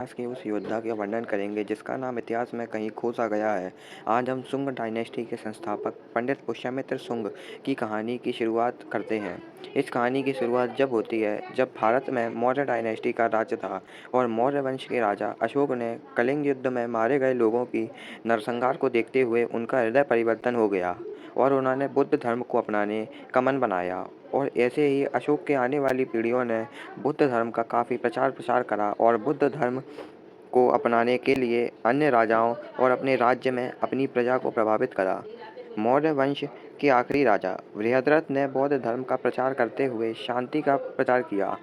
इतिहास के उस योद्धा का वर्णन करेंगे जिसका नाम इतिहास में कहीं खो सा गया है। आज हम शुंग डायनेस्टी के संस्थापक पंडित पुष्यमित्र शुंग की कहानी की शुरुआत करते हैं। इस कहानी की शुरुआत जब होती है जब भारत में मौर्य डायनेस्टी का राज्य था और मौर्य वंश के राजा अशोक ने कलिंग युद्ध में मारे गए लोगों की नरसंहार को देखते हुए उनका हृदय परिवर्तन हो गया और उन्होंने बुद्ध धर्म को अपनाने का मन बनाया। और ऐसे ही अशोक के आने वाली पीढ़ियों ने बुद्ध धर्म का काफ़ी प्रचार प्रसार करा और बुद्ध धर्म को अपनाने के लिए अन्य राजाओं और अपने राज्य में अपनी प्रजा को प्रभावित करा। मौर्य वंश के आखिरी राजा बृहद्रथ ने बौद्ध धर्म का प्रचार करते हुए शांति का प्रचार किया,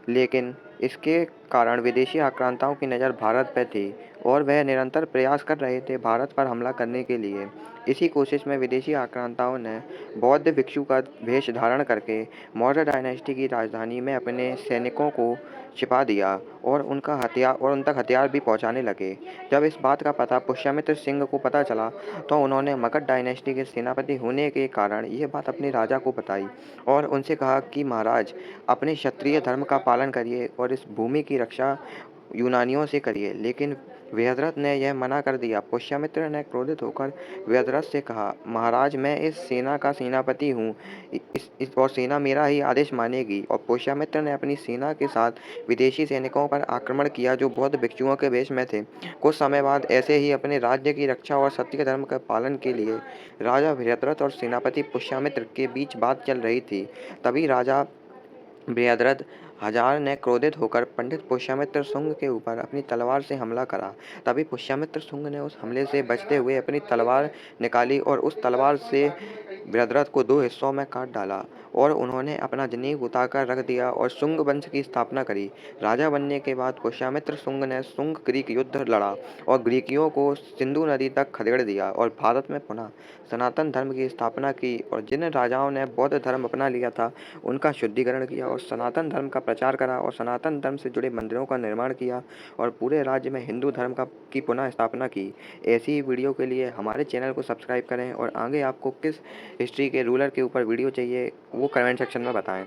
लेकिन इसके कारण विदेशी आक्रांताओं की नज़र भारत पर थी और वह निरंतर प्रयास कर रहे थे भारत पर हमला करने के लिए। इसी कोशिश में विदेशी आक्रांताओं ने बौद्ध भिक्षु का वेश धारण करके मौर्य डायनेस्टी की राजधानी में अपने सैनिकों को छिपा दिया और उन तक हथियार भी पहुंचाने लगे। जब इस बात का पता पुष्यमित्र सिंह को पता चला तो उन्होंने मगध डायनेस्टी के सेनापति होने के कारण यह बात अपने राजा को बताई और उनसे कहा कि महाराज, अपने क्षत्रिय धर्म का पालन करिए और इस भूमि की रक्षा यूनानियों से करिए। लेकिन व्यधरथ ने यह मना कर दिया। पुष्यमित्र ने क्रोधित होकर व्यधरथ से कहा, महाराज, मैं इस सेना का सेनापति हूँ, और सेना मेरा ही आदेश मानेगी। और पुष्यमित्र ने अपनी सेना के साथ विदेशी सैनिकों पर आक्रमण किया जो बौद्ध भिक्षुओं के वेश में थे। कुछ समय बाद ऐसे ही अपने राज्य की रक्षा और क्षत्रिय धर्म के पालन के लिए राजा बृहद्रथ और सेनापति पुष्यमित्र के बीच बात चल रही थी। तभी राजा बृहद्रथ हजार ने क्रोधित होकर पंडित पुष्यमित्र शुंग के ऊपर अपनी तलवार से हमला करा। तभी पुष्यमित्र शुंग ने उस हमले से बचते हुए अपनी तलवार निकाली और उस तलवार से बृहद्रथ को दो हिस्सों में काट डाला और उन्होंने अपना जनेऊ उतारकर रख दिया और शुंग वंश की स्थापना करी। राजा बनने के बाद पुष्यमित्र शुंग ने शुंग ग्रीक युद्ध लड़ा और ग्रीकियों को सिंधु नदी तक खदेड़ दिया और भारत में पुनः सनातन धर्म की स्थापना की। और जिन राजाओं ने बौद्ध धर्म अपना लिया था उनका शुद्धिकरण किया और सनातन धर्म का प्रचार करा और सनातन धर्म से जुड़े मंदिरों का निर्माण किया और पूरे राज्य में हिंदू धर्म की पुनः स्थापना की। ऐसी ही वीडियो के लिए हमारे चैनल को सब्सक्राइब करें और आगे आपको किस हिस्ट्री के रूलर के ऊपर वीडियो चाहिए वो कमेंट सेक्शन में बताएं।